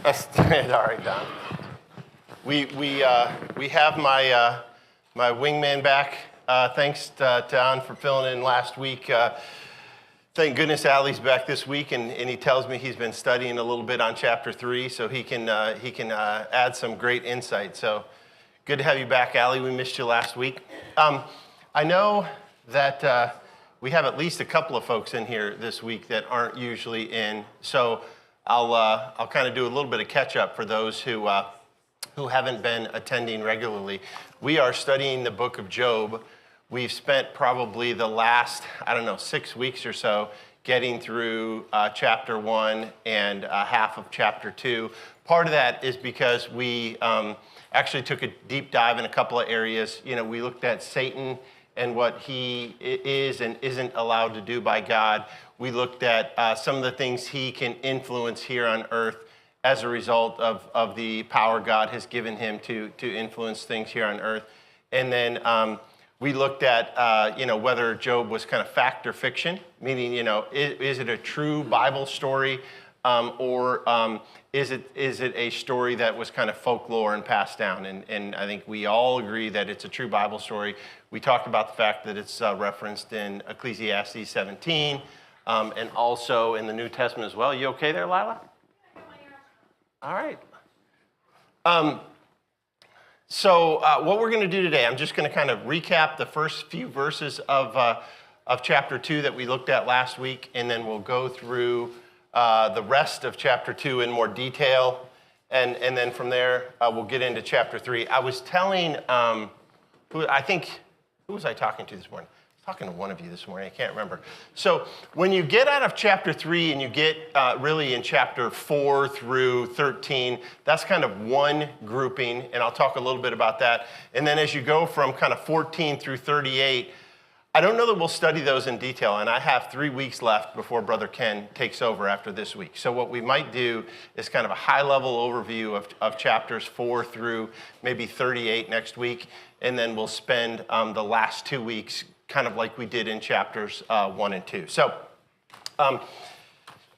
It's all right, Don. We have my wingman back. Thanks to Don for filling in last week. Thank goodness Allie's back this week, and he tells me he's been studying a little bit on chapter 3, so he can add some great insight. So good to have you back, Allie. We missed you last week. I know that we have at least a couple of folks in here this week that aren't usually in, so I'll kind of do a little bit of catch up for those who haven't been attending regularly. We are studying the book of Job. We've spent probably the last, 6 weeks or so getting through chapter 1 and half of chapter 2. Part of that is because we actually took a deep dive in a couple of areas. We looked at Satan and what he is and isn't allowed to do by God. We looked at some of the things he can influence here on earth as a result of the power God has given him to influence things here on earth. And then we looked at, whether Job was kind of fact or fiction, meaning, is it a true Bible story or is it a story that was kind of folklore and passed down? And I think we all agree that it's a true Bible story. We talked about the fact that it's referenced in Ecclesiastes 17 and also in the New Testament as well. You okay there, Lila? All right. So what we're going to do today, I'm just going to kind of recap the first few verses of chapter 2 that we looked at last week, and then we'll go through the rest of chapter 2 in more detail, and then from there we'll get into chapter 3. I was telling, who was I talking to this morning? I was talking to one of you this morning, I can't remember. So when you get out of chapter 3 and you get really in chapter 4 through 13, that's kind of one grouping, and I'll talk a little bit about that. And then as you go from kind of 14 through 38, I don't know that we'll study those in detail, and I have 3 weeks left before Brother Ken takes over after this week. So what we might do is kind of a high-level overview of chapters 4 through maybe 38 next week, and then we'll spend the last 2 weeks kind of like we did in chapters 1 and 2. So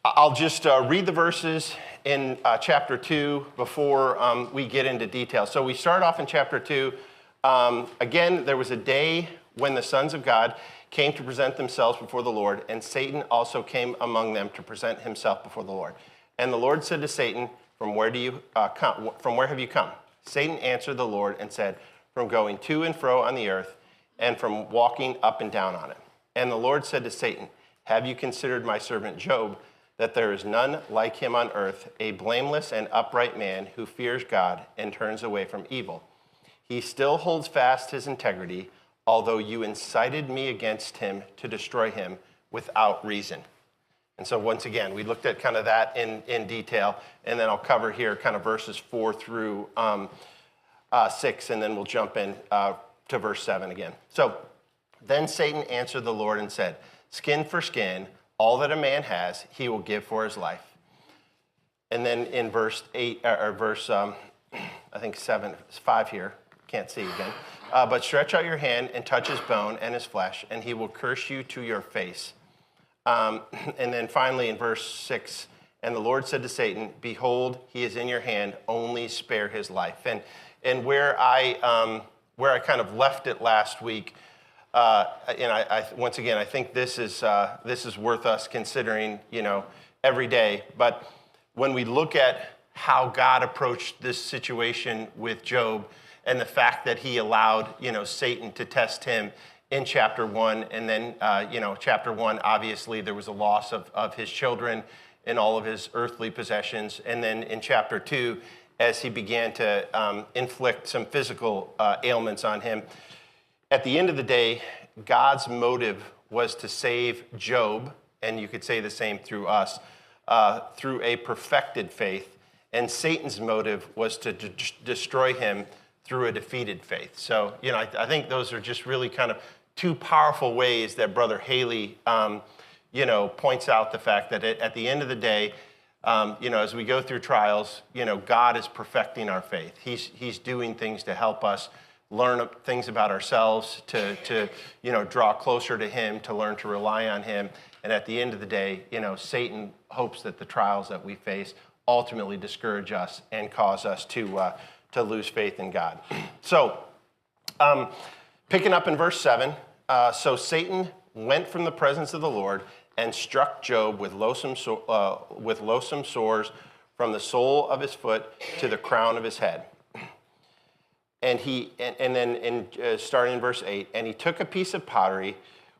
I'll just read the verses in chapter 2 before we get into detail. So we start off in chapter 2. Again, there was a day when the sons of God came to present themselves before the Lord, and Satan also came among them to present himself before the Lord. And the Lord said to Satan, From where have you come? Satan answered the Lord and said, From going to and fro on the earth, and from walking up and down on it. And the Lord said to Satan, Have you considered my servant Job, that there is none like him on earth, a blameless and upright man who fears God and turns away from evil? He still holds fast his integrity, although you incited me against him to destroy him without reason. And so once again, we looked at kind of that in detail, and then I'll cover here kind of verses 4 through 6, and then we'll jump in to verse 7 again. So then Satan answered the Lord and said, Skin for skin, all that a man has, he will give for his life. And then in verse 8, or verse, 5 here, can't see again. But stretch out your hand and touch his bone and his flesh, and he will curse you to your face. And then finally in verse 6, and the Lord said to Satan, Behold, he is in your hand, only spare his life. And where I kind of left it last week, and I once again, I think this is worth us considering, every day. But when we look at how God approached this situation with Job, and the fact that he allowed, Satan to test him in chapter 1, and then, chapter 1, obviously there was a loss of his children and all of his earthly possessions, and then in chapter 2, as he began to inflict some physical ailments on him. At the end of the day, God's motive was to save Job, and you could say the same through us, through a perfected faith, and Satan's motive was to destroy him through a defeated faith. So, I think those are just really kind of two powerful ways that Brother Haley, points out the fact that at the end of the day, as we go through trials, God is perfecting our faith. He's doing things to help us learn things about ourselves, to draw closer to him, to learn to rely on him. And at the end of the day, Satan hopes that the trials that we face ultimately discourage us and cause us to lose faith in God. So, picking up in verse 7, so Satan went from the presence of the Lord and struck Job with loathsome sores from the sole of his foot to the crown of his head. And then starting in verse 8, and he took a piece of pottery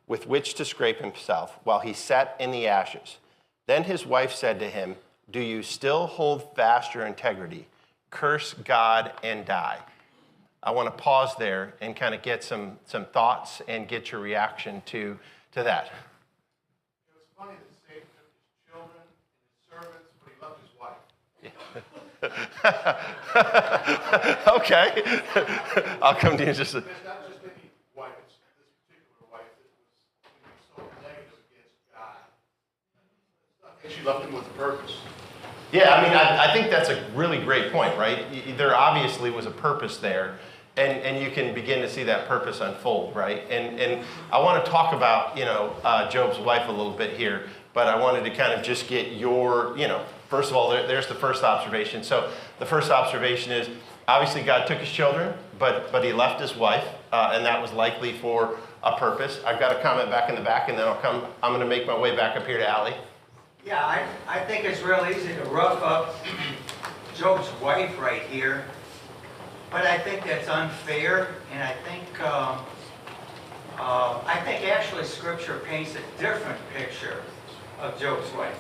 with which to scrape himself while he sat in the ashes. Then his wife said to him, "Do you still hold fast your integrity? Curse God and die." I want to pause there and kind of get some thoughts and get your reaction to that. It was funny that Satan took his children and his servants, but he loved his wife. Okay. I'll come to you in just a... It's not just any wife, it's this particular wife that was so negative against God. I think she loved him with a purpose. Yeah, I mean, I think that's a really great point, right? There obviously was a purpose there, and you can begin to see that purpose unfold, right? And I want to talk about, Job's wife a little bit here, but I wanted to kind of just get your, first of all, there's the first observation. So the first observation is, obviously God took his children, but he left his wife, and that was likely for a purpose. I've got a comment back in the back, and then I'm going to make my way back up here to Allie. Yeah, I think it's real easy to rough up Job's wife right here, but I think that's unfair, and I think actually Scripture paints a different picture of Job's wife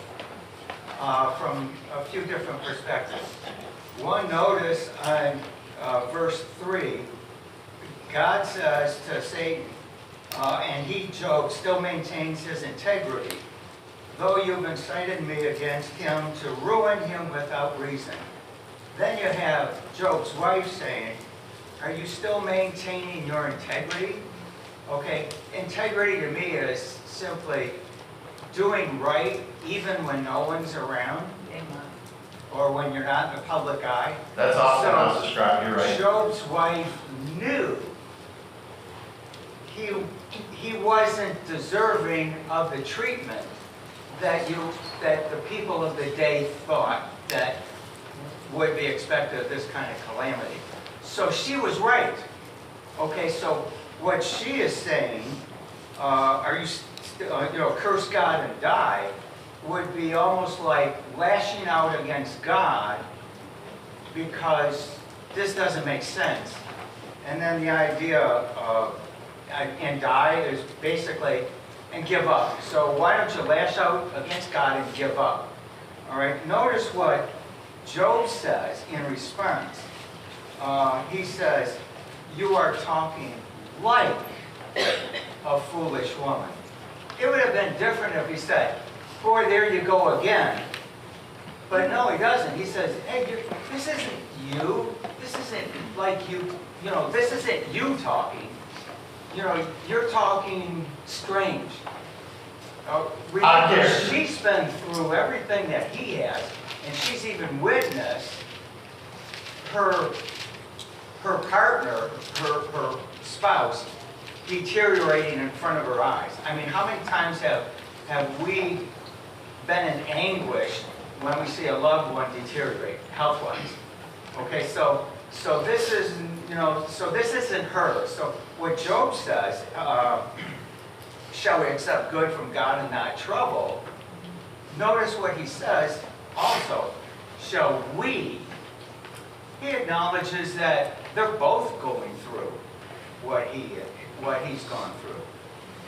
from a few different perspectives. One, notice on verse 3, God says to Satan, and he, Job, still maintains his integrity, though you've incited me against him to ruin him without reason. Then you have Job's wife saying, are you still maintaining your integrity? Okay, integrity to me is simply doing right even when no one's around, or when you're not in the public eye. That's often how it's described, you're right. Job's wife knew he wasn't deserving of the treatment that the people of the day thought that would be expected of this kind of calamity. So she was right. Okay, so what she is saying, curse God and die, would be almost like lashing out against God because this doesn't make sense. And then the idea of and die is basically and give up. So why don't you lash out against God and give up? All right, notice what Job says in response. He says, you are talking like a foolish woman. It would have been different if he said, boy, there you go again. But no, he doesn't. He says, hey, this isn't you. This isn't like you, this isn't you talking. You're talking strange. She's been through everything that he has, and she's even witnessed her partner, her spouse, deteriorating in front of her eyes. I mean, how many times have we been in anguish when we see a loved one deteriorate health-wise? Okay, so this is, so this isn't her. So what Job says, shall we accept good from God and not trouble? Notice what he says also, shall we? He acknowledges that they're both going through what he's gone through.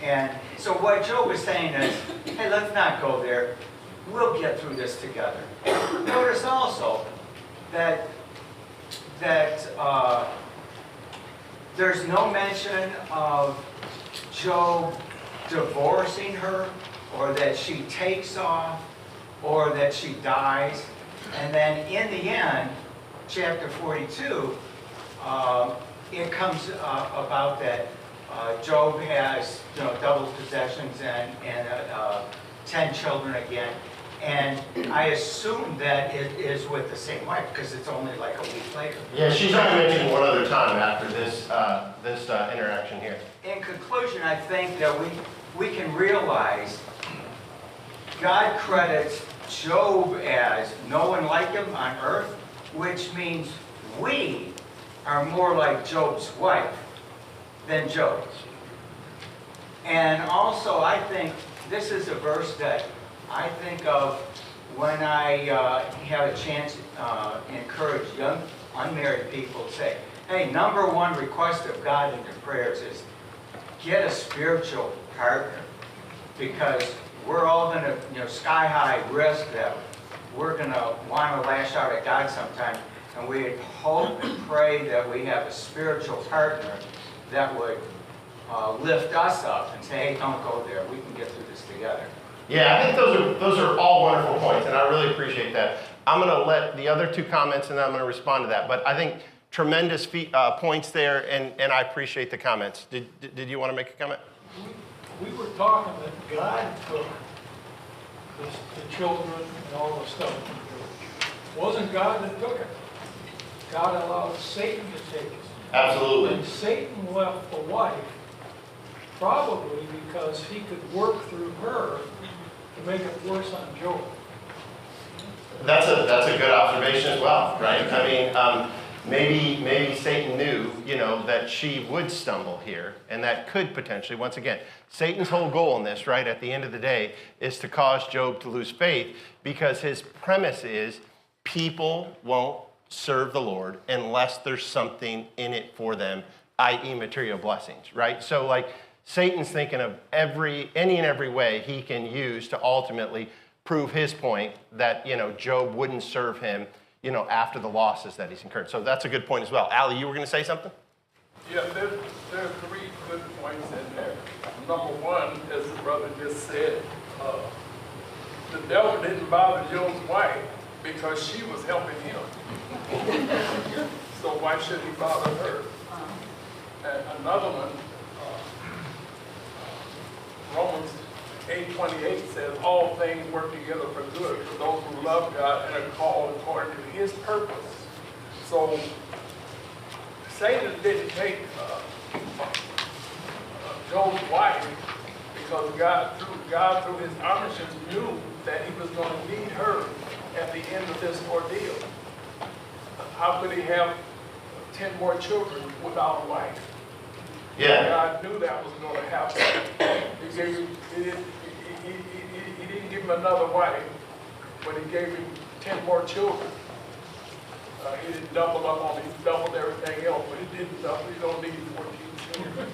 And so what Job is saying is, hey, let's not go there. We'll get through this together. Notice also that there's no mention of Job divorcing her, or that she takes off, or that she dies. And then in the end, chapter 42, it comes about that Job has double possessions and 10 children again. And I assume that it is with the same wife because it's only like a week later. Yeah, she's only mentioned one other time after this interaction here. In conclusion, I think that we can realize God credits Job as no one like him on earth, which means we are more like Job's wife than Job. And also, I think this is a verse that I think of when I have a chance to encourage young unmarried people to say, hey, number one request of God in your prayers is get a spiritual partner, because we're all going to, sky high risk that we're going to want to lash out at God sometime, and we hope and pray that we have a spiritual partner that would lift us up and say, hey, don't go there. We can get through this together. Yeah, I think those are all wonderful points, and I really appreciate that. I'm going to let the other two comments, and then I'm going to respond to that. But I think tremendous points there, and I appreciate the comments. Did you want to make a comment? We were talking that God took the children and all the stuff. It wasn't God that took it. God allowed Satan to take it. Absolutely. And Satan left the wife probably because he could work through her to make it worse on Job. That's a good observation as well, right? I mean, maybe Satan knew, that she would stumble here, and that could potentially, once again, Satan's whole goal in this, right, at the end of the day, is to cause Job to lose faith, because his premise is people won't serve the Lord unless there's something in it for them, i.e. material blessings, right? So like Satan's thinking of any and every way he can use to ultimately prove his point that, Job wouldn't serve him, after the losses that he's incurred. So that's a good point as well. Allie, you were going to say something? Yeah, there are three good points in there. Number one, as the brother just said, the devil didn't bother Job's wife because she was helping him. So why should he bother her? And another one, Romans 8:28 says, all things work together for good for those who love God and are called according to his purpose. So Satan didn't take Job's wife because God through his omniscience knew that he was going to need her at the end of this ordeal. How could he have 10 more children without a wife? Yeah. God knew that was going to happen. He didn't give him another wife, but he gave him 10 more children. He didn't double up on it, he doubled everything else, but he didn't double. He don't need 14 children.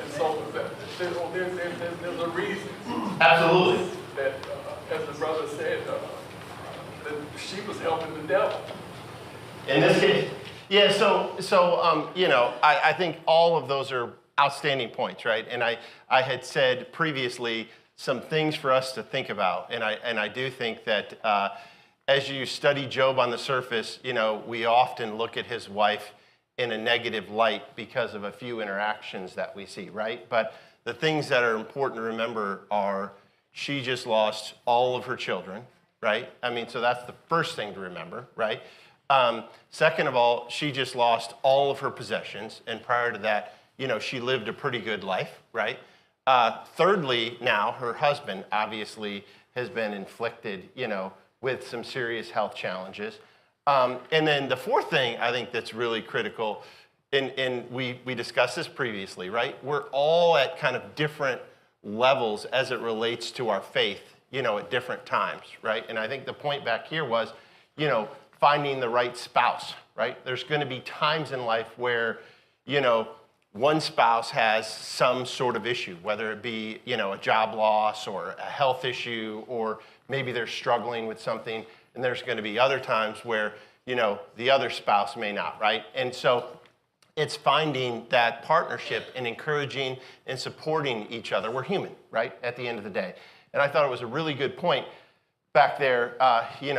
And so there's a reason. Absolutely. That, as the brother said, that she was helping the devil. In this case, yeah, I think all of those are outstanding points, right? And I had said previously some things for us to think about, and I do think that as you study Job on the surface, we often look at his wife in a negative light because of a few interactions that we see, right? But the things that are important to remember are she just lost all of her children, right? I mean, so that's the first thing to remember, right? Second of all, she just lost all of her possessions, and prior to that, she lived a pretty good life, right? Thirdly, now, her husband obviously has been inflicted, with some serious health challenges. And then the fourth thing I think that's really critical, and we discussed this previously, right? We're all at kind of different levels as it relates to our faith, at different times, right? And I think the point back here was, finding the right spouse, right? There's going to be times in life where, one spouse has some sort of issue, whether it be, a job loss or a health issue, or maybe they're struggling with something. And there's going to be other times where, the other spouse may not, right? And so it's finding that partnership and encouraging and supporting each other. We're human, right? At the end of the day. And I thought it was a really good point back there,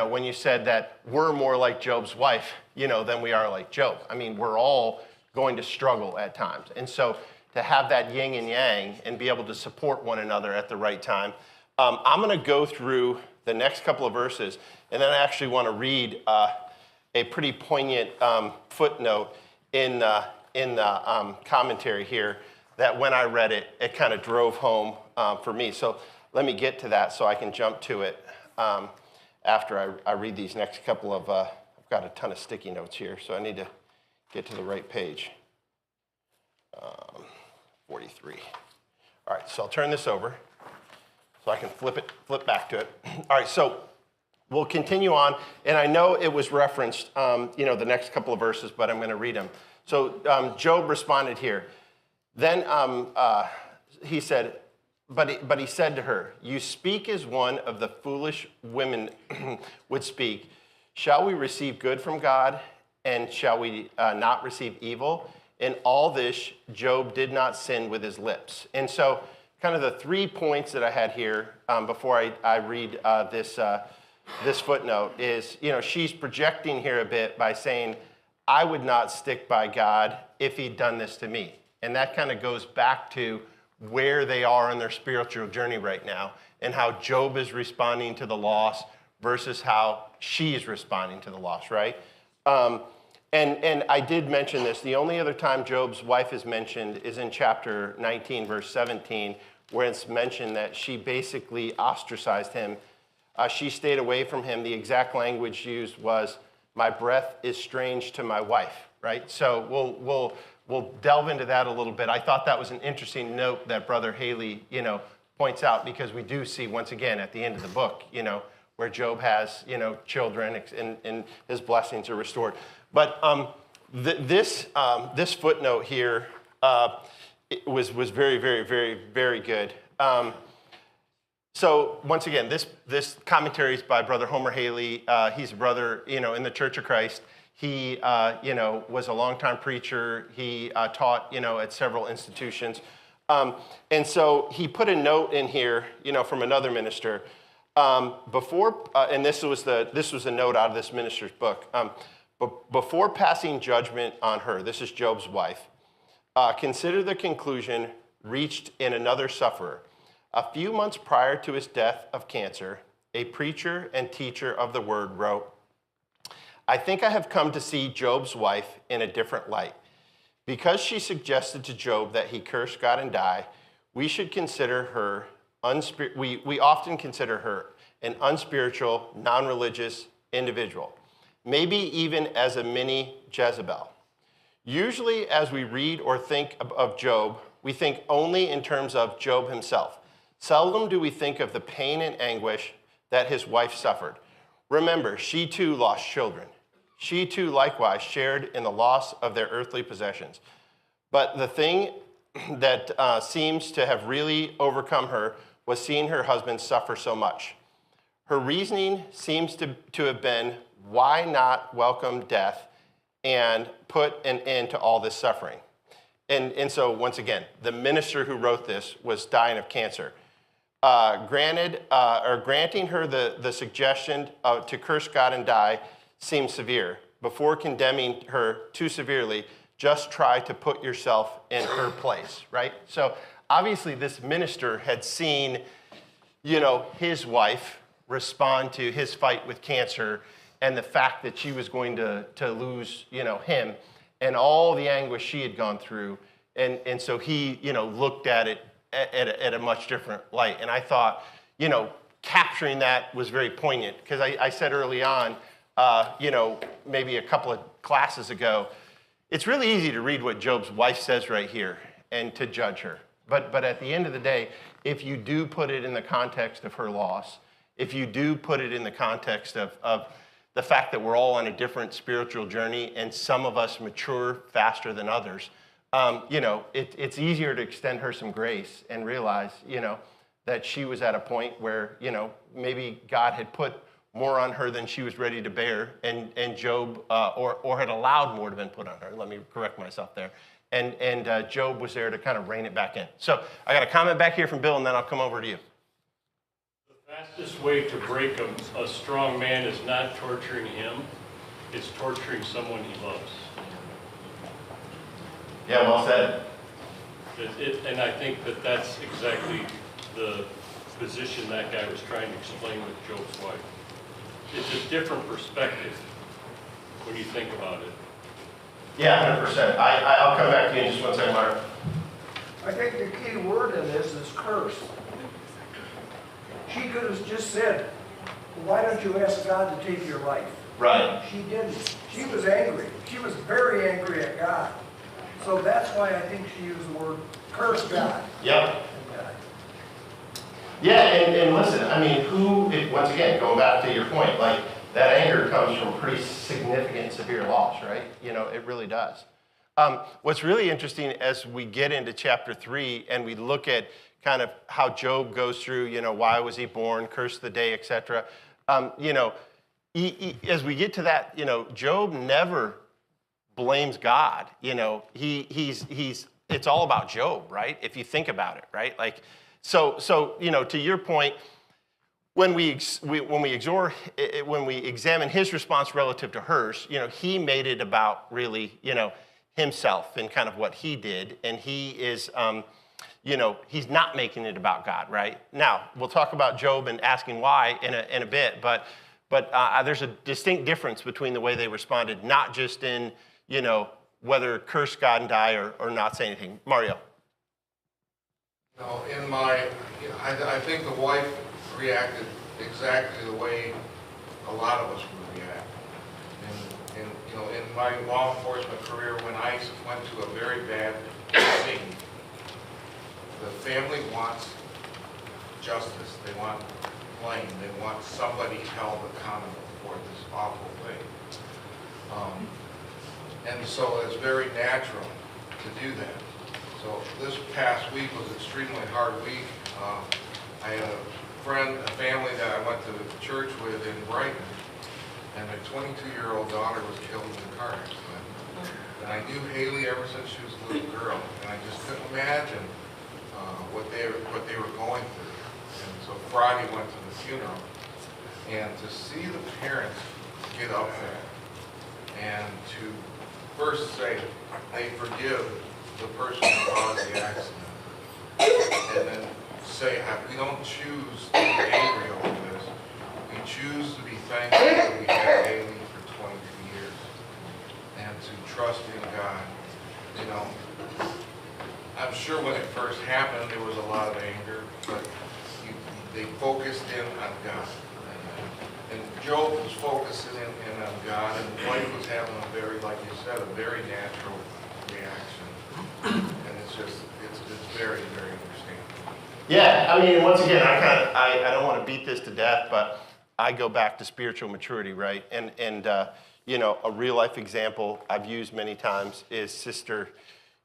when you said that we're more like Job's wife, than we are like Job. I mean, we're all going to struggle at times. And so to have that yin and yang and be able to support one another at the right time. I'm going to go through the next couple of verses, and then I actually want to read a pretty poignant footnote in the commentary here that when I read it, it kind of drove home for me. So let me get to that so I can jump to it after I read these next couple of, I've got a ton of sticky notes here, so I need to get to the right page. 43. All right, so I'll turn this over so I can flip back to it. All right, so we'll continue on, and I know it was referenced, the next couple of verses, but I'm going to read them. So Job responded here. Then he said, but he said to her, "You speak as one of the foolish women would speak. Shall we receive good from God, and shall we not receive evil? In all this, Job did not sin with his lips." And so kind of the 3 points that I had here before I read this footnote is, she's projecting here a bit by saying, I would not stick by God if he'd done this to me. And that kind of goes back to where they are in their spiritual journey right now and how Job is responding to the loss versus how she's responding to the loss, right? And I did mention this. The only other time Job's wife is mentioned is in chapter 19, verse 17, where it's mentioned that she basically ostracized him. She stayed away from him. The exact language used was, "My breath is strange to my wife," right? So we'll delve into that a little bit. I thought that was an interesting note that Brother Haley, points out, because we do see once again at the end of the book, where Job has, children and his blessings are restored. But this footnote here was very, very, very, very good. So once again, this commentary is by Brother Homer Haley. He's a brother, in the Church of Christ. He, was a longtime preacher. He taught, at several institutions. And so he put a note in here, from another minister. And this was a note out of this minister's book. Before passing judgment on her, this is Job's wife, consider the conclusion reached in another sufferer. A few months prior to his death of cancer, a preacher and teacher of the word wrote, "I think I have come to see Job's wife in a different light. Because she suggested to Job that he curse God and die, we should consider her we often consider her an unspiritual, non-religious individual, maybe even as a mini Jezebel. Usually as we read or think of Job, we think only in terms of Job himself. Seldom do we think of the pain and anguish that his wife suffered. Remember, she too lost children. She too likewise shared in the loss of their earthly possessions. But the thing that seems to have really overcome her was seeing her husband suffer so much. Her reasoning seems to have been, why not welcome death and put an end to all this suffering? And so once again, the minister who wrote this was dying of cancer. Granting her the suggestion to curse God and die seems severe. Before condemning her too severely, just try to put yourself in her place, right? So obviously this minister had seen, his wife respond to his fight with cancer and the fact that she was going to lose, him and all the anguish she had gone through. And so he, looked at it at a much different light. And I thought, capturing that was very poignant, because I said early on, maybe a couple of classes ago, it's really easy to read what Job's wife says right here and to judge her. But at the end of the day, if you do put it in the context of her loss, if you do put it in the context of the fact that we're all on a different spiritual journey and some of us mature faster than others, it's easier to extend her some grace and realize, that she was at a point where, maybe God had put more on her than she was ready to bear, and Job, or had allowed more to be put on her. Let me correct myself there. And Job was there to kind of rein it back in. So I got a comment back here from Bill, and then I'll come over to you. The fastest way to break a strong man is not torturing him, it's torturing someone he loves. Yeah, well said. And I think that's exactly the position that guy was trying to explain with Job's wife. It's a different perspective when you think about it. Yeah, 100%. I'll come back to you in just one second, Mark. I think the key word in this is curse. She could have just said, why don't you ask God to take your life? Right. She didn't. She was angry. She was very angry at God. So that's why I think she used the word curse God. Yep. Yeah, and listen, I mean, once again, going back to your point, like, that anger comes from pretty significant, severe loss, right? You know, it really does. What's really interesting as we get into chapter 3 and we look at kind of how Job goes through, you know, why was he born, curse the day, etc. You know, as we get to that, you know, Job never blames God. You know, it's all about Job, right? If you think about it, right? Like, so you know, to your point, when we examine his response relative to hers, you know, he made it about really, you know, himself and kind of what he did, and he is, you know, he's not making it about God, right? Now, we'll talk about Job and asking why in a bit, but there's a distinct difference between the way they responded, not just in, you know, whether curse God and die or not say anything. Mario. No, I think the wife reacted exactly the way a lot of us would react. And you know, in my law enforcement career, when I went to a very bad scene, the family wants justice. They want blame. They want somebody held accountable for this awful thing. And so it's very natural to do that. So this past week was an extremely hard week. I had a family that I went to church with in Brighton, and their 22-year-old daughter was killed in a car accident. And I knew Haley ever since she was a little girl, and I just couldn't imagine what they were going through. And so Friday went to the funeral, and to see the parents get up there and to first say they forgive the person who caused the accident, and then say, we don't choose to be angry over this. We choose to be thankful that we had Haley for 22 years and to trust in God. You know, I'm sure when it first happened, there was a lot of anger, but they focused in on God. And Job was focusing in on God, and the wife was having a very, like you said, a very natural reaction. And it's very, very understandable. Yeah, I mean, once again, I don't want to beat this to death, but I go back to spiritual maturity, right? And you know, a real life example I've used many times is Sister,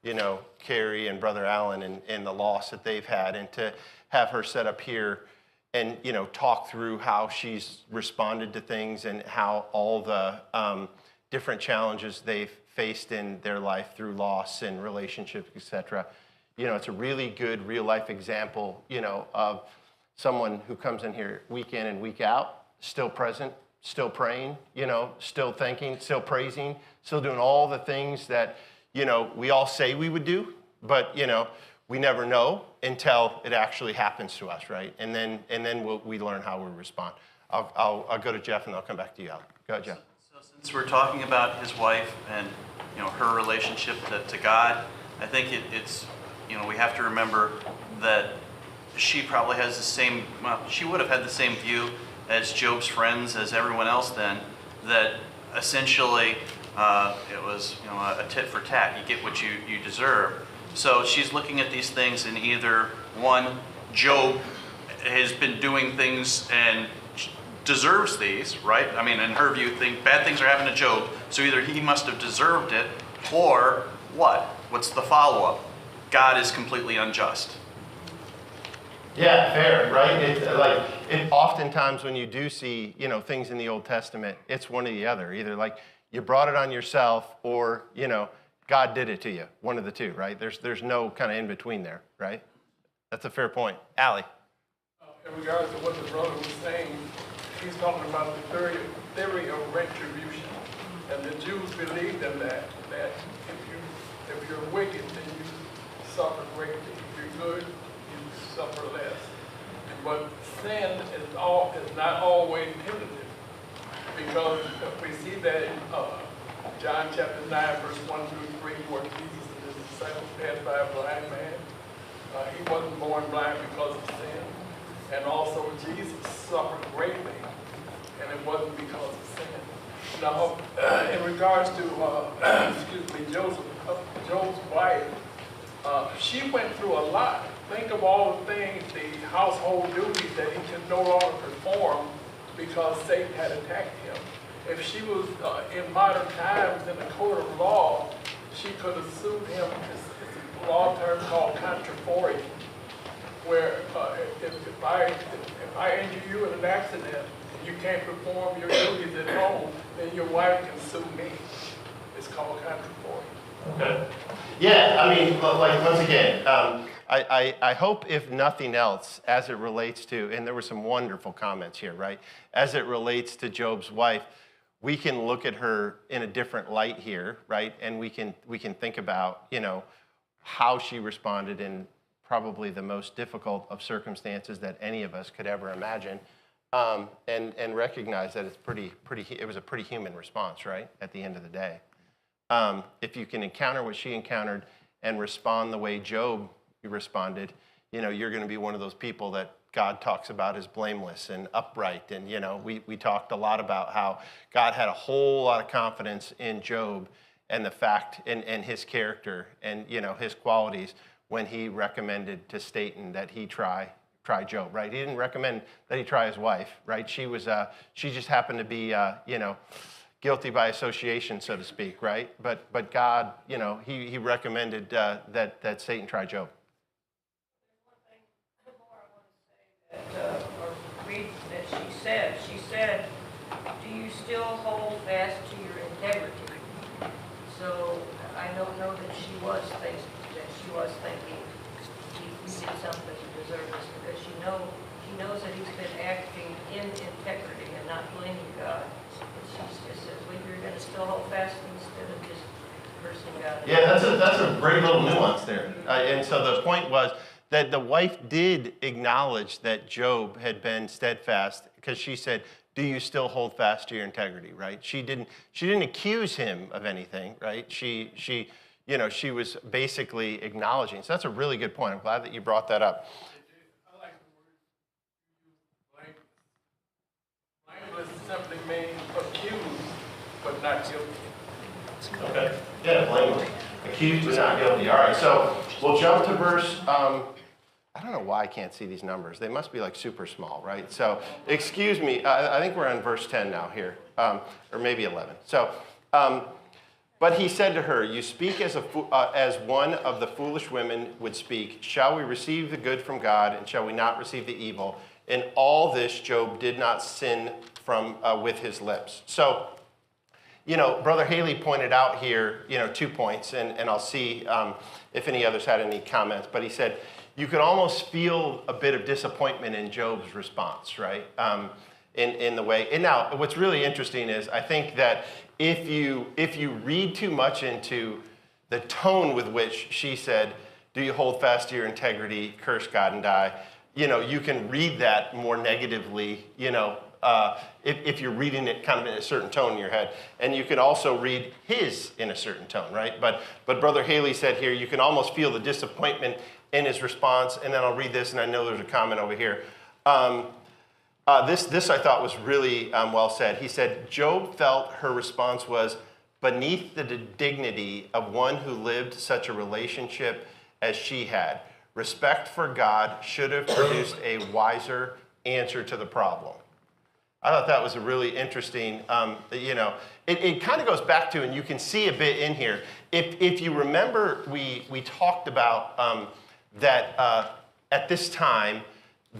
you know, Carrie and Brother Alan and the loss that they've had, and to have her set up here and, you know, talk through how she's responded to things and how all the different challenges they've faced in their life through loss and relationships, etc. You know, it's a really good real life example, you know, of someone who comes in here week in and week out, still present, still praying, you know, still thinking, still praising, still doing all the things that, you know, we all say we would do, but, you know, we never know until it actually happens to us, right? And then we learn how we respond. I'll go to Jeff and I'll come back to you, Al. Go ahead, Jeff. So since we're talking about his wife and, you know, her relationship to God, I think it's, you know, we have to remember that she probably has the same, well, she would have had the same view as Job's friends, as everyone else then, that essentially it was, you know, a tit for tat. You get what you deserve. So she's looking at these things in either, one, Job has been doing things and deserves these, right? I mean, in her view, bad things are happening to Job, so either he must have deserved it, or what? What's the follow-up? God is completely unjust. Yeah, fair, right? Oftentimes when you do see, you know, things in the Old Testament, it's one or the other. Either like you brought it on yourself, or, you know, God did it to you. One of the two, right? There's no kind of in between there, right? That's a fair point. Allie. In regards to what the brother was saying, he's talking about the theory of retribution. And the Jews believed in that if you're wicked, then you suffer greatly. If you're good, you suffer less. But sin is not always punitive, because we see that in John chapter 9, verse 1 through 3, where Jesus and his disciples passed by a blind man. He wasn't born blind because of sin. And also Jesus suffered greatly, and it wasn't because of sin. Now, in regards to, excuse me, Job's wife, she went through a lot. Think of all the things, the household duties that he could no longer perform because Satan had attacked him. If she was in modern times in a court of law, she could have sued him. It's a law term called contraforty, where if I injure you in an accident and you can't perform your duties at home, then your wife can sue me. It's called contraforty. Okay. Yeah, I mean, like, once again, I hope, if nothing else, as it relates to, and there were some wonderful comments here, right? As it relates to Job's wife, we can look at her in a different light here, right? And we can think about, you know, how she responded in probably the most difficult of circumstances that any of us could ever imagine, and recognize that it was a pretty human response, right? At the end of the day. If you can encounter what she encountered and respond the way Job responded, you know, you're going to be one of those people that God talks about as blameless and upright. And, you know, we talked a lot about how God had a whole lot of confidence in Job and the fact and his character and, you know, his qualities when he recommended to Satan that he try Job, right? He didn't recommend that he try his wife, right? She just happened to be, you know, guilty by association, so to speak, right? But God, you know, he recommended that Satan try Job. Or read that she said, do you still hold fast to your integrity? So I don't know that she was thinking he did something to deserve this, because she knows that he's been acting in integrity and not blaming God. And she just says, well, you're going to still hold fast instead of just cursing God. Yeah, that's a great little nuance there. And so the point was that the wife did acknowledge that Job had been steadfast, because she said, do you still hold fast to your integrity, right? She didn't accuse him of anything, right? She you know, she was basically acknowledging. So that's a really good point. I'm glad that you brought that up. I like the word blameless. Blameless simply means accused, but not guilty. Okay. Yeah, blameless. Accused but not guilty. All right, so we'll jump to verse, I don't know why I can't see these numbers. They must be like super small, right? So, excuse me, I think we're on verse 10 now here, or maybe 11. So, but he said to her, you speak as one of the foolish women would speak. Shall we receive the good from God, and shall we not receive the evil? In all this, Job did not sin with his lips. So, you know, Brother Haley pointed out here, you know, 2 points, and I'll see if any others had any comments. But he said, you could almost feel a bit of disappointment in Job's response, right? In the way. And now, what's really interesting is I think that if you read too much into the tone with which she said, do you hold fast to your integrity, curse God and die, you know, you can read that more negatively, you know, if you're reading it kind of in a certain tone in your head. And you can also read his in a certain tone, right? But Brother Haley said here, you can almost feel the disappointment in his response. And then I'll read this, and I know there's a comment over here. This I thought was really well said. He said, Job felt her response was beneath the dignity of one who lived such a relationship as she had. Respect for God should have produced a wiser answer to the problem. I thought that was a really interesting, you know, it kind of goes back to, and you can see a bit in here. If you remember, we talked about that at this time,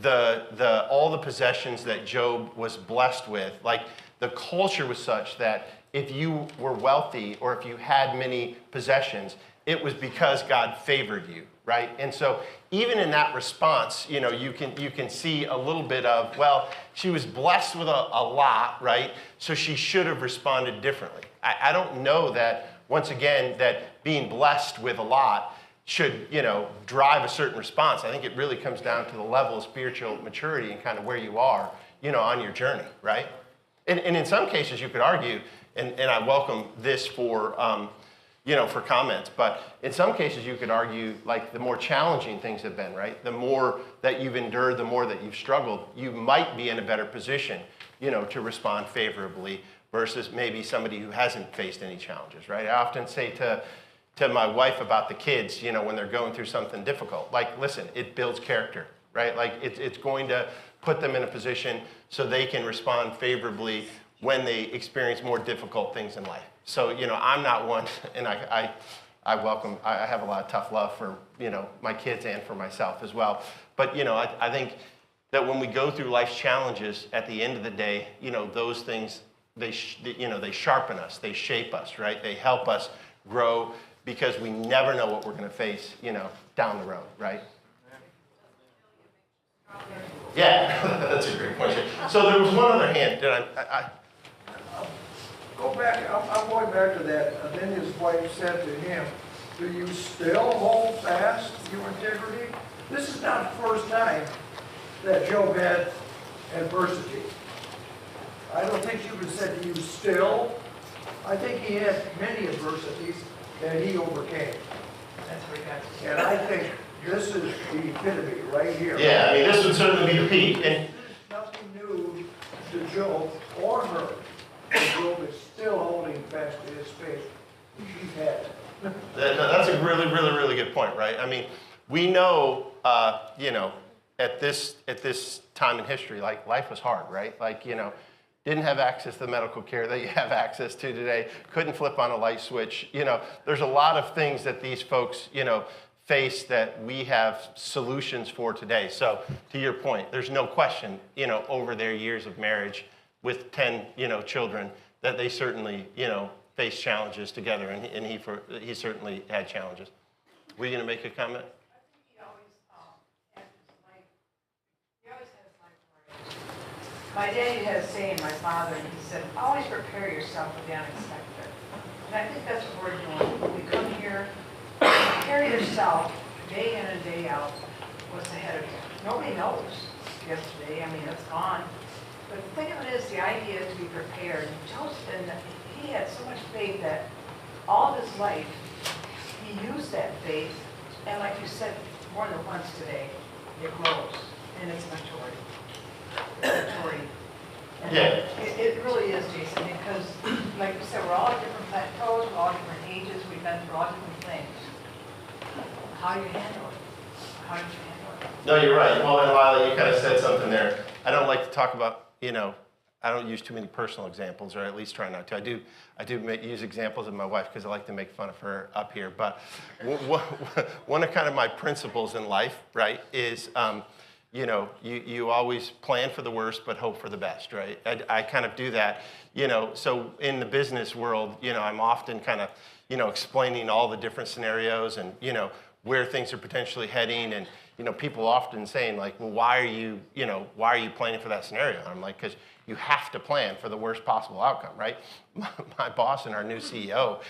all the possessions that Job was blessed with, like the culture was such that if you were wealthy or if you had many possessions, it was because God favored you, right? And so even in that response, you know, you can see a little bit of, well, she was blessed with a lot, right? So she should have responded differently. I don't know that, once again, that being blessed with a lot should, you know, drive a certain response. I think it really comes down to the level of spiritual maturity and kind of where you are, you know, on your journey, right? And in some cases you could argue, and I welcome this for, for comments. But in some cases, you could argue like the more challenging things have been, right? The more that you've endured, the more that you've struggled, you might be in a better position, to respond favorably versus maybe somebody who hasn't faced any challenges, right? I often say to my wife about the kids, when they're going through something difficult, like, listen, it builds character, right? Like it's going to put them in a position so they can respond favorably when they experience more difficult things in life. So, I'm not one, and I have a lot of tough love for, my kids and for myself as well. But, I think that when we go through life's challenges, at the end of the day, those things, they sharpen us, they shape us, right? They help us grow because we never know what we're going to face, down the road, right? Yeah, that's a great point. So there was one other hand. Go back, I'm going back to that. And then his wife said to him, do you still hold fast your integrity? This is not the first time that Job had adversity. I don't think she would have said, do you still? I think he had many adversities that he overcame. That's where he got to. And I think this is the epitome right here. Yeah, this would certainly be the peak. And Nothing new to Job or her. Job is still holding fast to his faith. She's had it. that's a really, really, really good point, right? I mean, we know, at this time in history, like life was hard, right? Like, didn't have access to the medical care that you have access to today, couldn't flip on a light switch. There's a lot of things that these folks, face that we have solutions for today. So to your point, there's no question, over their years of marriage with 10, children, that they certainly, faced challenges together, and he certainly had challenges. Were you going to make a comment? My daddy had a saying, my father, and he said, always prepare yourself for the unexpected. And I think that's what we're doing. When we come here, prepare yourself day in and day out what's ahead of you. Nobody knows yesterday. I mean, it's gone. But the thing of it is, the idea is to be prepared. And he had so much faith that all of his life, he used that faith. And like you said more than once today, it grows and it's maturity. And Yeah. it really is, Jason, because like you said, we're all at different plateaus, we're all different ages, we've been through all different things. How do you handle it? How did you handle it? No, you're right. Well, and Lila, you kind of said something there. I don't like to talk about, I don't use too many personal examples, or at least try not to. I do use examples of my wife because I like to make fun of her up here. But one of kind of my principles in life, right, is you always plan for the worst but hope for the best, right? I kind of do that, so in the business world, I'm often kind of, explaining all the different scenarios and, where things are potentially heading, and, people often saying like, well, why are you planning for that scenario? And I'm like, because you have to plan for the worst possible outcome, right? My boss and our new CEO,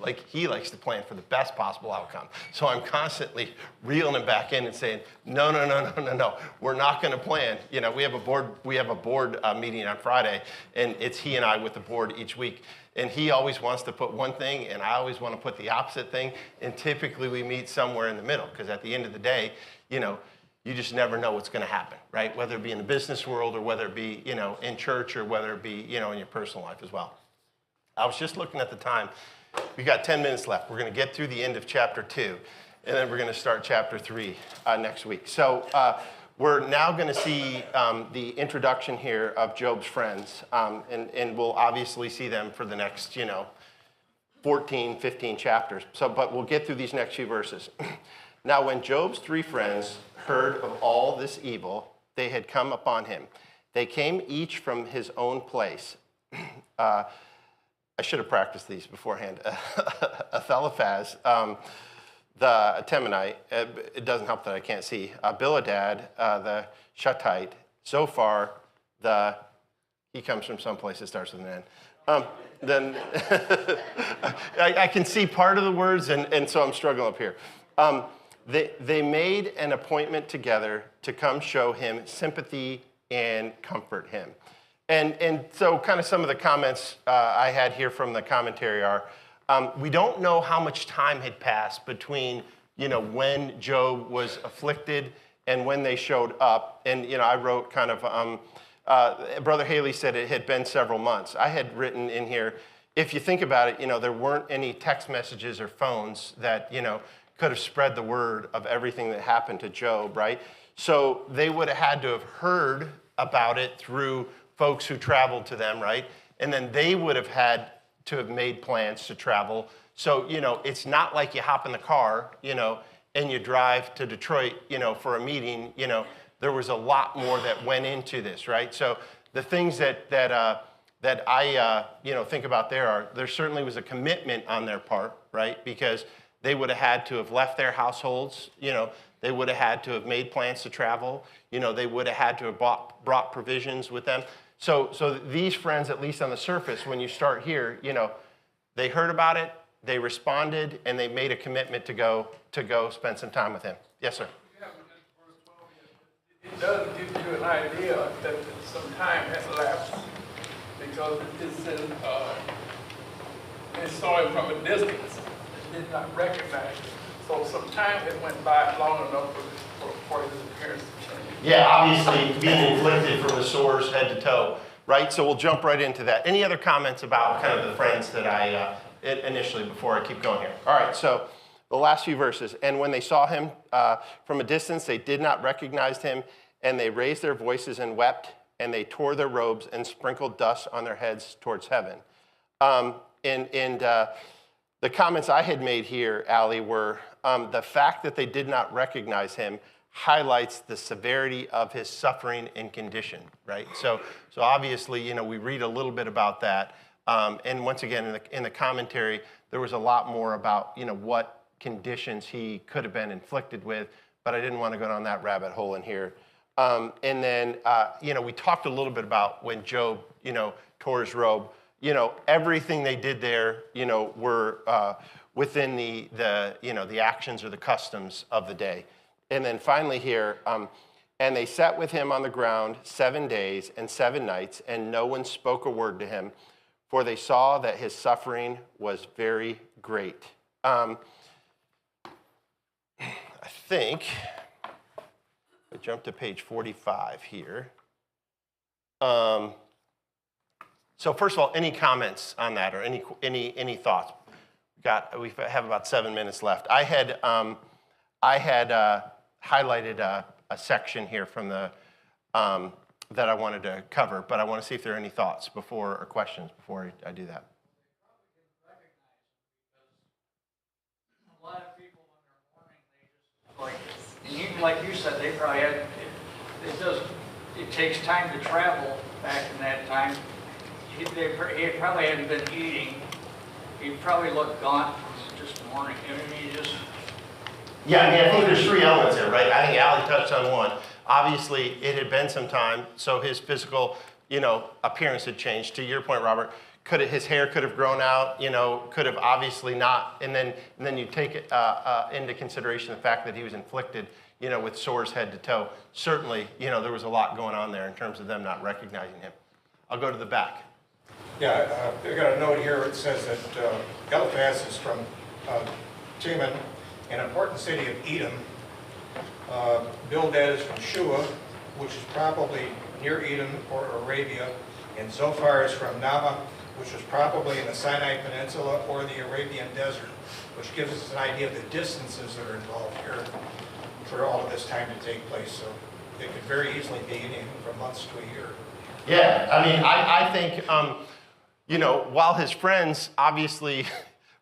like, he likes to plan for the best possible outcome. So I'm constantly reeling him back in and saying, no, we're not going to plan. We have a board meeting on Friday, and it's he and I with the board each week. And he always wants to put one thing, and I always want to put the opposite thing. And typically we meet somewhere in the middle, because at the end of the day, you just never know what's going to happen, right? Whether it be in the business world, or whether it be, in church, or whether it be, in your personal life as well. I was just looking at the time. We got 10 minutes left. We're going to get through the end of chapter 2, and then we're going to start chapter 3 next week. So we're now going to see the introduction here of Job's friends, and we'll obviously see them for the next, 14, 15 chapters. But we'll get through these next few verses. Now, when Job's 3 friends heard of all this evil, they had come upon him. They came each from his own place. I should have practiced these beforehand. Eliphaz, the Temanite, it doesn't help that I can't see. Bildad, the Shuttite. Zophar, he comes from some place that starts with an N. Then I can see part of the words, and so I'm struggling up here. They made an appointment together to come show him sympathy and comfort him. And so kind of some of the comments I had here from the commentary are, We don't know how much time had passed between, when Job was afflicted and when they showed up. And, I wrote kind of, Brother Haley said it had been several months. I had written in here, if you think about it, there weren't any text messages or phones that, could have spread the word of everything that happened to Job, right? So they would have had to have heard about it through folks who traveled to them, right? And then they would have had to have made plans to travel. So, it's not like you hop in the car, and you drive to Detroit, for a meeting. There was a lot more that went into this, right? So the things that I think about there certainly was a commitment on their part, right? Because they would have had to have left their households, they would have had to have made plans to travel, they would have had to have brought provisions with them. So these friends, at least on the surface, when you start here, they heard about it, they responded, and they made a commitment to go spend some time with him. Yes, sir. It does give you an idea that some time has elapsed because it saw him from a distance and did not recognize it. So some time had went by long enough for his appearance to change. Yeah, obviously being inflicted from the sores head to toe, right? So we'll jump right into that. Any other comments about kind of the friends that I initially, before I keep going here? All right, so the last few verses. And when they saw him from a distance, they did not recognize him, and they raised their voices and wept, and they tore their robes and sprinkled dust on their heads towards heaven. The comments I had made here, Allie, were the fact that they did not recognize him highlights the severity of his suffering and condition, right? So obviously, we read a little bit about that. And once again, in the commentary, there was a lot more about, what conditions he could have been inflicted with, but I didn't want to go down that rabbit hole in here. And then, we talked a little bit about when Job, tore his robe. Everything they did there, were within the actions or the customs of the day. And then finally here, and they sat with him on the ground 7 days and 7 nights, and no one spoke a word to him, for they saw that his suffering was very great. I think, I jump to page 45 here. So first of all, any comments on that or any thoughts? We have about 7 minutes left. I had highlighted a section here from the that I wanted to cover, but I want to see if there are any thoughts or questions before I do that. A lot of people when they're mourning, they just and even like you said, they probably had it takes time to travel back in that time. He probably hadn't been eating. He probably looked gaunt, just mourning. He just. Yeah, I think there's 3 elements there, right? I think Allie touched on one. Obviously, it had been some time, so his physical, appearance had changed. To your point, Robert, his hair could have grown out, could have obviously not, and then you take it into consideration the fact that he was inflicted, with sores head to toe. Certainly, there was a lot going on there in terms of them not recognizing him. I'll go to the back. Yeah, I got a note here. It says that Eliphaz is from Teman, an important city of Edom. Bildad is from Shua, which is probably near Edom or Arabia, and Zophar is from Nama, which was probably in the Sinai Peninsula or the Arabian Desert, which gives us an idea of the distances that are involved here for all of this time to take place. So it could very easily be anything from months to a year. Yeah, I think, while his friends obviously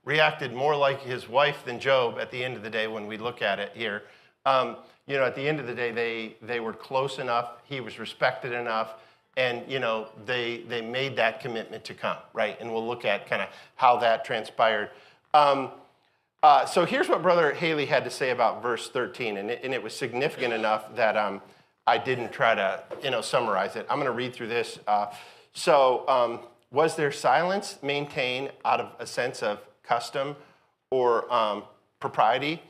reacted more like his wife than Job at the end of the day when we look at it here, at the end of the day, they were close enough, he was respected enough, and, they made that commitment to come, right? And we'll look at kind of how that transpired. So here's what Brother Haley had to say about verse 13, and it was significant enough that I didn't try to, summarize it. I'm going to read through this. Was there silence maintained out of a sense of custom or propriety?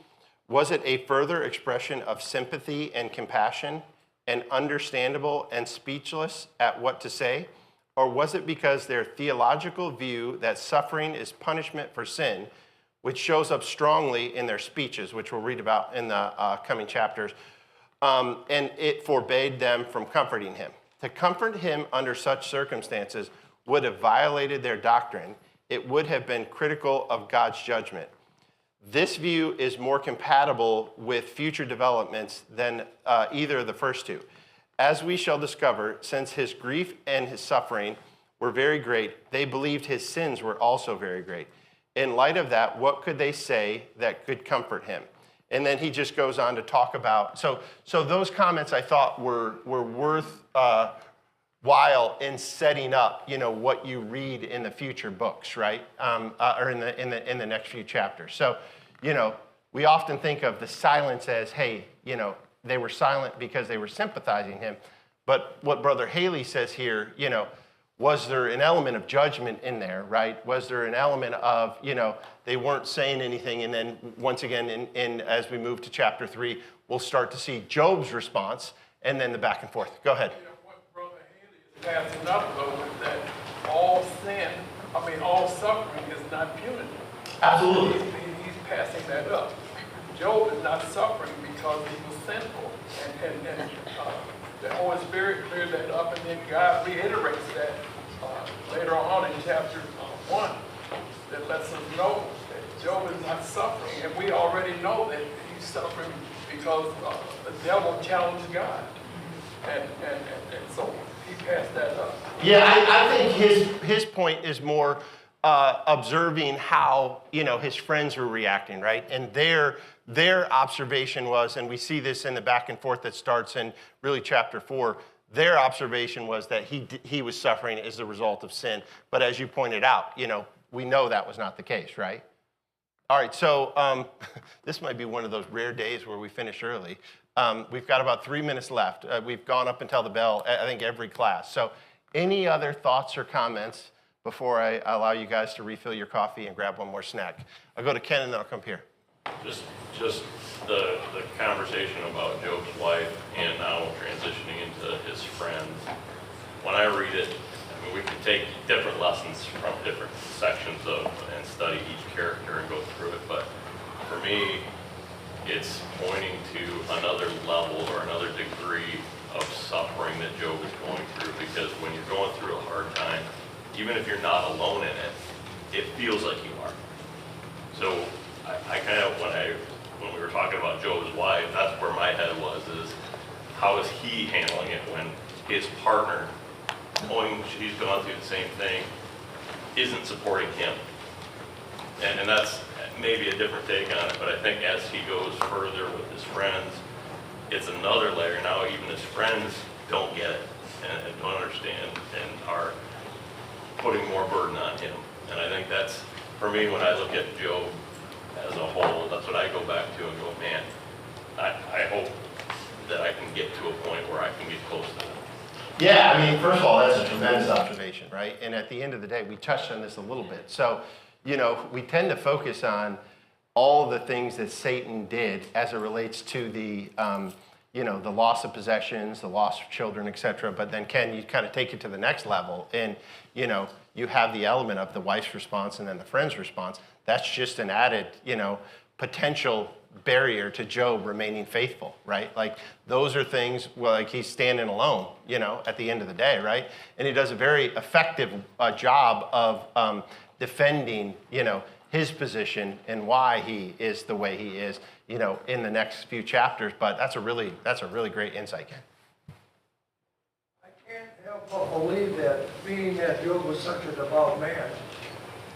Was it a further expression of sympathy and compassion, and understandable and speechless at what to say? or was it because their theological view that suffering is punishment for sin, which shows up strongly in their speeches, which we'll read about in the coming chapters, and it forbade them from comforting him? To comfort him under such circumstances would have violated their doctrine. It would have been critical of God's judgment. This view is more compatible with future developments than either of the first two. As we shall discover, since his grief and his suffering were very great, they believed his sins were also very great. In light of that, what could they say that could comfort him? And then he just goes on to talk about, so those comments I thought were worth while in setting up, what you read in the future books, right? Or in the next few chapters. So, we often think of the silence as, hey, they were silent because they were sympathizing him. But what Brother Haley says here, was there an element of judgment in there, right? Was there an element of, they weren't saying anything, and then once again, as we move to chapter 3, we'll start to see Job's response, and then the back and forth. Go ahead. What Brother Haley is passing up, though, is that all suffering is not punitive. Absolutely. He's passing that up. Job is not suffering because he was sinful, and the Holy Spirit cleared that up, and then God reiterates that later on in chapter 1, that lets us know that Job is not suffering, and we already know that he's suffering because the devil challenged God, and so he passed that up. Yeah, I think his point is more observing how his friends were reacting, right? And their observation was, and we see this in the back and forth that starts in really chapter 4. Their observation was that he was suffering as a result of sin. But as you pointed out, we know that was not the case, right? All right, so this might be one of those rare days where we finish early. We've got about 3 minutes left. We've gone up until the bell, I think every class. So any other thoughts or comments before I allow you guys to refill your coffee and grab one more snack? I'll go to Ken and then I'll come here. Just the conversation about Job's wife and now transitioning into his friends. When I read it, we can take different lessons from different sections and study each character and go through it. But for me, it's pointing to another level or another degree of suffering that Job is going through. Because when you're going through a hard time, even if you're not alone in it, it feels like you are. So I kind of, when we were talking about Job's wife, that's where my head was, is how is he handling it when his partner, knowing she's gone through the same thing, isn't supporting him? And that's maybe a different take on it, but I think as he goes further with his friends, it's another layer. Now even his friends don't get it and don't understand and are putting more burden on him. And I think that's, for me, when I look at Job as a whole, that's what I go back to and go, man, I hope that I can get to a point where I can get close to that. Yeah, I mean, first of all, that's a tremendous observation, right? And at the end of the day, we touched on this a little bit. So, we tend to focus on all the things that Satan did as it relates to the, the loss of possessions, the loss of children, etc. But then, Ken, you kind of take it to the next level, and you have the element of the wife's response and then the friend's response. That's just an added, potential barrier to Job remaining faithful, right? Like those are things, well, like he's standing alone, at the end of the day, right? And he does a very effective job of defending, his position and why he is the way he is, in the next few chapters. But that's a really great insight, Ken. I can't help but believe that, being that Job was such a devout man,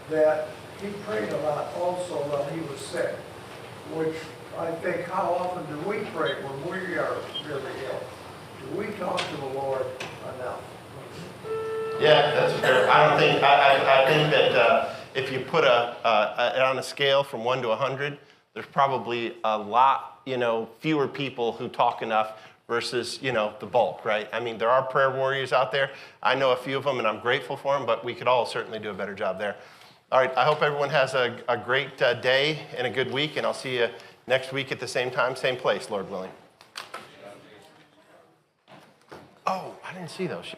that he prayed a lot also while he was sick, which I think, how often do we pray when we are really ill? Do we talk to the Lord enough? Yeah, that's fair. I think that if you put on a scale from 1 to 100, there's probably a lot, fewer people who talk enough versus, the bulk, right? I mean, there are prayer warriors out there. I know a few of them, and I'm grateful for them, but we could all certainly do a better job there. All right, I hope everyone has a great day and a good week, and I'll see you next week at the same time, same place, Lord willing. Oh, I didn't see those.